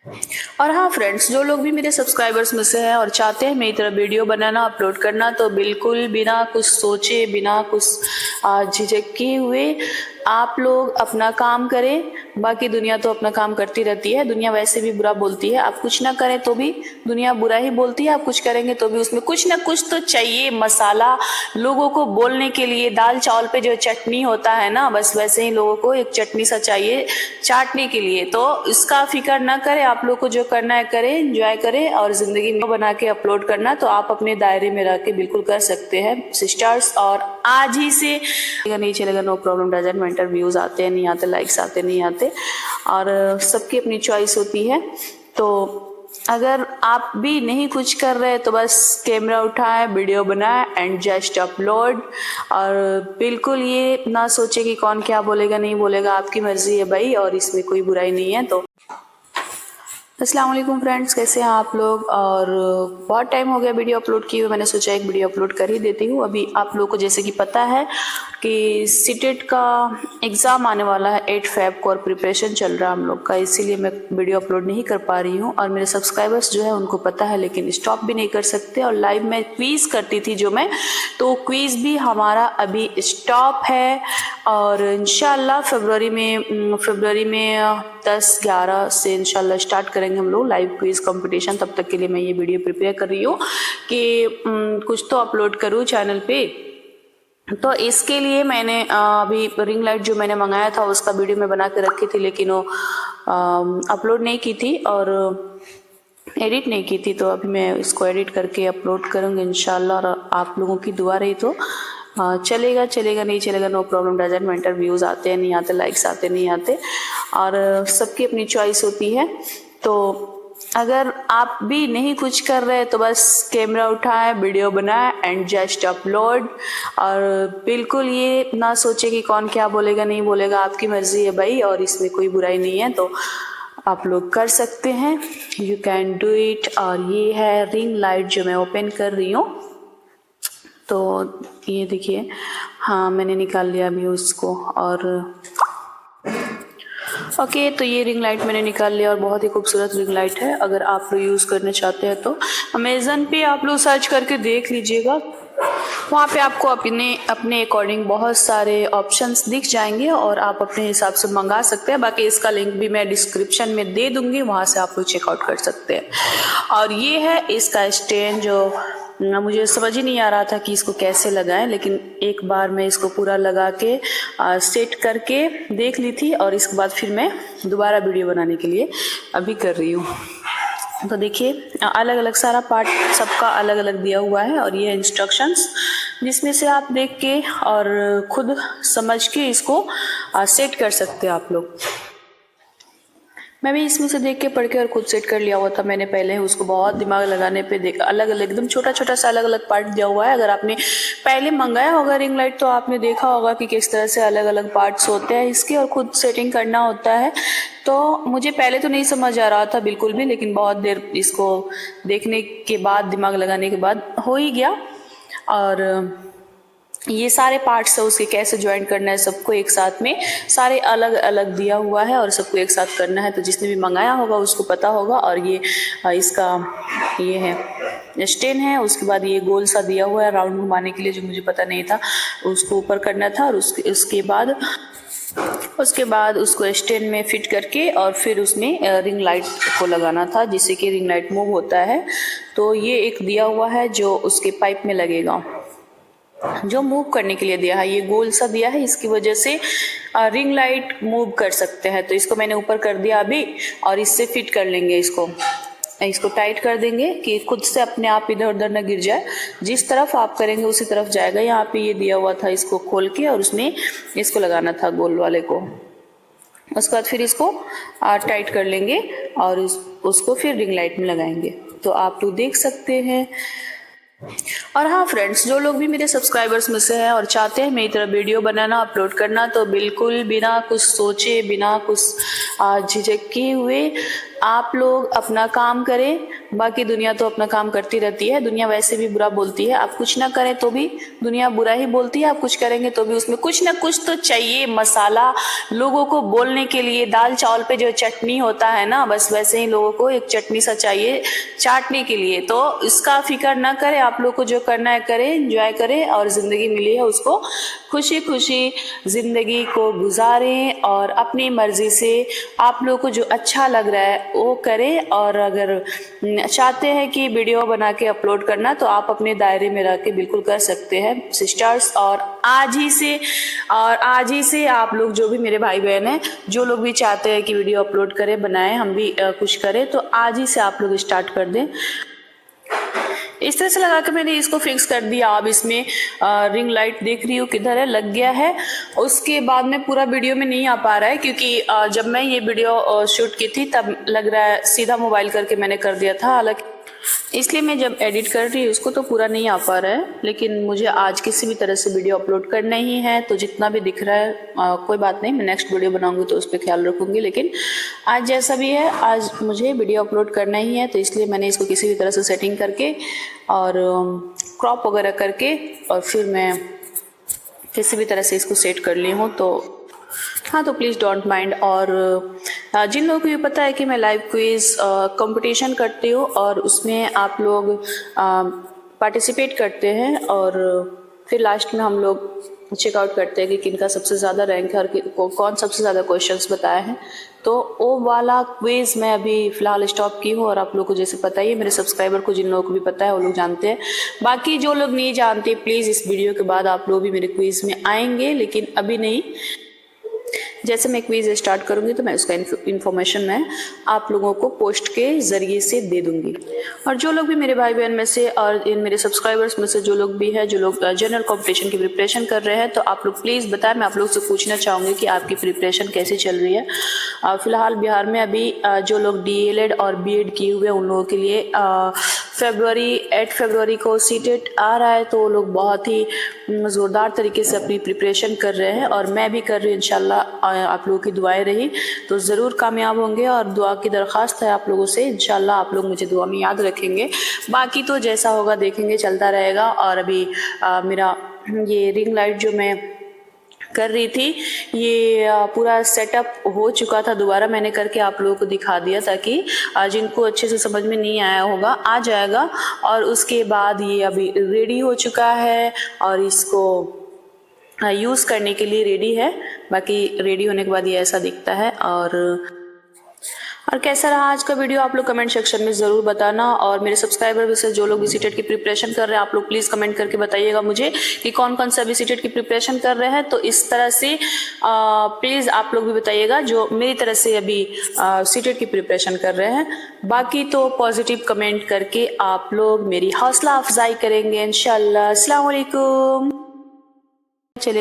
और हाँ फ्रेंड्स, जो लोग भी मेरे सब्सक्राइबर्स में से हैं और चाहते हैं मेरी तरह वीडियो बनाना अपलोड करना, तो बिल्कुल बिना कुछ सोचे, बिना कुछ झिझक किए हुए आप लोग अपना काम करें। बाकी दुनिया तो अपना काम करती रहती है, दुनिया वैसे भी बुरा बोलती है। आप कुछ ना करें तो भी दुनिया बुरा ही बोलती है, आप कुछ करेंगे तो भी उसमें कुछ ना कुछ तो चाहिए मसाला लोगों को बोलने के लिए। दाल चावल पे जो चटनी होता है ना, बस वैसे ही लोगों को एक चटनी सा चाहिए चाटने के लिए। तो इसका फिक्र ना करें, आप लोग को जो करना है करें, एंजॉय करें और जिंदगी में बना के अपलोड करना तो आप अपने दायरे में रह के बिल्कुल कर सकते हैं सिस्टर्स। और आज ही से नहीं चलेगा, no problem, doesn't matter. Views आते हैं नहीं आते, लाइक्स आते नहीं आते, और सबकी अपनी चॉइस होती है। तो अगर आप भी नहीं कुछ कर रहे तो बस कैमरा उठाएं, वीडियो बनाएं एंड जस्ट अपलोड। और बिल्कुल ये ना सोचे कि कौन क्या बोलेगा नहीं बोलेगा, आपकी मर्जी है भाई, और इसमें कोई बुराई नहीं है। तो अस्सलाम वालेकुम फ्रेंड्स, कैसे हैं आप लोग। और बहुत टाइम हो गया वीडियो अपलोड किए हुए, मैंने सोचा एक वीडियो अपलोड कर ही देती हूँ। अभी आप लोगों को जैसे कि पता है कि सीटेट का एग्ज़ाम आने वाला है 8 फ़रवरी को और प्रिपरेशन चल रहा है हम लोग का, इसीलिए मैं वीडियो अपलोड नहीं कर पा रही हूँ। और मेरे सब्सक्राइबर्स जो है उनको पता है, लेकिन स्टॉप भी नहीं कर सकते। और लाइव में क्विज़ करती थी जो मैं, तो क्विज़ भी हमारा अभी स्टॉप है। और इंशाल्लाह फरवरी में 10-11 से इंशाल्लाह स्टार्ट करेंगे हम लोग लाइव क्विज कंपटीशन। तब तक के लिए मैं ये वीडियो प्रिपेयर कर रही हूँ कि कुछ तो अपलोड करूँ चैनल पे। तो इसके लिए मैंने अभी रिंग लाइट जो मैंने मंगाया था उसका वीडियो मैं बना के रखी थी, लेकिन वो अपलोड नहीं की थी और एडिट नहीं की थी। तो अभी मैं इसको एडिट करके अपलोड करूँगी इंशाल्लाह। और आप लोगों की दुआ रही तो चलेगा नहीं चलेगा, no problem, doesn't matter. Views आते हैं नहीं आते, लाइक्स आते नहीं आते, और सबकी अपनी चॉइस होती है। तो अगर आप भी नहीं कुछ कर रहे तो बस कैमरा उठाएं, वीडियो बनाएं एंड जस्ट अपलोड। और बिल्कुल ये ना सोचे कि कौन क्या बोलेगा नहीं बोलेगा, आपकी मर्जी है भाई, और इसमें कोई बुराई नहीं है। तो आप लोग कर सकते हैं, यू कैन डू इट। और ये है रिंग लाइट जो मैं ओपन कर रही हूँ। तो ये देखिए, हाँ मैंने निकाल लिया अभी उसको। और ओके, तो ये रिंग लाइट मैंने निकाल लिया और बहुत ही खूबसूरत रिंग लाइट है। अगर आप लोग यूज़ करना चाहते हैं तो अमेज़न पे आप लोग सर्च करके देख लीजिएगा, वहाँ पे आपको अपने अकॉर्डिंग बहुत सारे ऑप्शंस दिख जाएंगे और आप अपने हिसाब से मंगा सकते हैं। बाकी इसका लिंक भी मैं डिस्क्रिप्शन में दे दूँगी, वहाँ से आप लोग चेकआउट कर सकते हैं। और ये है इसका स्टैंड, जो मुझे समझ ही नहीं आ रहा था कि इसको कैसे लगाएं, लेकिन एक बार मैं इसको पूरा लगा के सेट करके देख ली थी, और इसके बाद फिर मैं दोबारा वीडियो बनाने के लिए अभी कर रही हूँ। तो देखिए, अलग अलग सारा पार्ट सबका अलग अलग दिया हुआ है, और ये इंस्ट्रक्शंस जिसमें से आप देख के और खुद समझ के इसको सेट कर सकते हैं आप लोग। मैं भी इसमें से देख के पढ़ के और खुद सेट कर लिया हुआ था मैंने पहले। उसको बहुत दिमाग लगाने पे देख, अलग अलग एकदम छोटा छोटा सा अलग अलग पार्ट दिया हुआ है। अगर आपने पहले मंगाया होगा रिंग लाइट तो आपने देखा होगा कि किस तरह से अलग अलग पार्ट्स होते हैं इसके, और खुद सेटिंग करना होता है। तो मुझे पहले तो नहीं समझ आ रहा था बिल्कुल भी, लेकिन बहुत देर इसको देखने के बाद, दिमाग लगाने के बाद हो ही गया। और ये सारे पार्ट्स है उसके कैसे ज्वाइन करना है, सबको एक साथ में सारे अलग अलग दिया हुआ है और सबको एक साथ करना है। तो जिसने भी मंगाया होगा उसको पता होगा। और ये इसका ये है स्टैंड है, उसके बाद ये गोल सा दिया हुआ है राउंड घुमाने के लिए, जो मुझे पता नहीं था, उसको ऊपर करना था। और उसके बाद उसको स्टैंड में फिट करके और फिर उसमें रिंग लाइट को लगाना था, जिससे कि रिंग लाइट मूव होता है। तो ये एक दिया हुआ है जो उसके पाइप में लगेगा, जो मूव करने के लिए दिया है। ये गोल सा दिया है, इसकी वजह से रिंग लाइट मूव कर सकते हैं। तो इसको मैंने ऊपर कर दिया अभी, और इससे फिट कर लेंगे इसको टाइट कर देंगे कि खुद से अपने आप इधर उधर न गिर जाए। जिस तरफ आप करेंगे उसी तरफ जाएगा। यहाँ पे ये दिया हुआ था, इसको खोल के और उसमें इसको लगाना था गोल वाले को। उसके बाद फिर इसको टाइट कर लेंगे और उसको फिर रिंग लाइट में लगाएंगे। तो आप लोग देख सकते हैं। और हाँ फ्रेंड्स, जो लोग भी मेरे सब्सक्राइबर्स में से हैं और चाहते हैं मेरी तरह वीडियो बनाना अपलोड करना, तो बिल्कुल बिना कुछ सोचे, बिना कुछ झिझक किए हुए आप लोग अपना काम करें, बाकी दुनिया तो अपना काम करती रहती है। दुनिया वैसे भी बुरा बोलती है, आप कुछ ना करें तो भी दुनिया बुरा ही बोलती है, आप कुछ करेंगे तो भी उसमें कुछ ना कुछ तो चाहिए मसाला लोगों को बोलने के लिए। दाल चावल पे जो चटनी होता है ना, बस वैसे ही लोगों को एक चटनी सा चाहिए चाटने के लिए। तो इसका फिक्र ना करें, आप लोग को जो करना है करें, एंजॉय करें और जिंदगी मिली है उसको खुशी खुशी जिंदगी को गुजारें और अपनी मर्जी से आप लोगों को जो अच्छा लग रहा है वो करें। और अगर चाहते हैं कि वीडियो बना के अपलोड करना तो आप अपने दायरे में रह के बिल्कुल कर सकते हैं सिस्टर्स। और आज ही से आप लोग जो भी मेरे भाई बहन हैं, जो लोग भी चाहते हैं कि वीडियो अपलोड करें, बनाएं, हम भी कुछ करें, तो आज ही से आप लोग स्टार्ट कर दें। इस तरह से लगा के मैंने इसको फिक्स कर दिया। अब इसमें रिंग लाइट देख रही हूँ किधर है, लग गया है। उसके बाद में पूरा वीडियो में नहीं आ पा रहा है क्योंकि जब मैं ये वीडियो शूट की थी तब लग रहा है सीधा मोबाइल करके मैंने कर दिया था, हालांकि इसलिए मैं जब एडिट कर रही हूँ उसको तो पूरा नहीं आ पा रहा है। लेकिन मुझे आज किसी भी तरह से वीडियो अपलोड करना ही है, तो जितना भी दिख रहा है कोई बात नहीं, मैं नेक्स्ट वीडियो बनाऊंगी तो उस पर ख्याल रखूंगी। लेकिन आज जैसा भी है, आज मुझे वीडियो अपलोड करना ही है, तो इसलिए मैंने इसको किसी भी तरह से सेटिंग करके और क्रॉप वगैरह करके और फिर मैं किसी भी तरह से इसको सेट कर ली हूँ। तो हाँ, तो प्लीज़ डोंट माइंड। और जिन लोगों को ये पता है कि मैं लाइव क्विज़ कंपटीशन करती हूँ और उसमें आप लोग पार्टिसिपेट करते हैं और फिर लास्ट में हम लोग चेकआउट करते हैं कि किनका सबसे ज़्यादा रैंक है और कौन सबसे ज़्यादा क्वेश्चंस बताए हैं, तो वो वाला क्विज़ मैं अभी फ़िलहाल स्टॉप की हूँ। और आप लोगों को जैसे पता ही है, मेरे सब्सक्राइबर को जिन लोगों को भी पता है वो लोग जानते हैं। बाकी जो लोग नहीं जानते, प्लीज़ इस वीडियो के बाद आप लोग भी मेरे क्विज़ में आएंगे, लेकिन अभी नहीं। जैसे मैं क्विज स्टार्ट करूंगी तो मैं उसका इन्फॉर्मेशन मैं आप लोगों को पोस्ट के ज़रिए से दे दूंगी। और जो लोग भी मेरे भाई बहन में से और इन मेरे सब्सक्राइबर्स में से जो लोग भी हैं, जो लोग जनरल कंपटीशन की प्रिपरेशन कर रहे हैं, तो आप लोग प्लीज़ बताएं। मैं आप लोग से पूछना चाहूँगी कि आपकी प्रिपरेशन कैसी चल रही है। फ़िलहाल बिहार में अभी जो लोग DELED और BEd किए हुए हैं उन लोगों के लिए 8 फरवरी को सीटेट आ रहा है, तो वो लोग बहुत ही ज़ोरदार तरीके से अपनी प्रिपरेशन कर रहे हैं और मैं भी कर रही हूँ। इंशाल्लाह आप लोगों की दुआएं रही तो ज़रूर कामयाब होंगे और दुआ की दरख्वास्त है आप लोगों से, इंशाल्लाह आप लोग मुझे दुआ में याद रखेंगे। बाकी तो जैसा होगा देखेंगे, चलता रहेगा। और अभी मेरा ये रिंग लाइट जो मैं कर रही थी, ये पूरा सेटअप हो चुका था, दोबारा मैंने करके आप लोगों को दिखा दिया ताकि जिनको अच्छे से समझ में नहीं आया होगा आ जाएगा। और उसके बाद ये अभी रेडी हो चुका है और इसको यूज़ करने के लिए रेडी है। बाकी रेडी होने के बाद ये ऐसा दिखता है। और कैसा रहा आज का वीडियो आप लोग कमेंट सेक्शन में ज़रूर बताना। और मेरे सब्सक्राइबर में से जो लोग सीटेट की प्रिपरेशन कर रहे हैं, आप लोग प्लीज़ कमेंट करके बताइएगा मुझे कि कौन कौन सा सीटेट की प्रिपरेशन कर रहे हैं। तो इस तरह से प्लीज़ आप लोग भी बताइएगा जो मेरी तरह से अभी सीटेट की प्रिपरेशन कर रहे हैं। बाकी तो पॉजिटिव कमेंट करके आप लोग मेरी हौसला अफजाई करेंगे इंशाल्लाह। अस्सलाम वालेकुम। चलिए।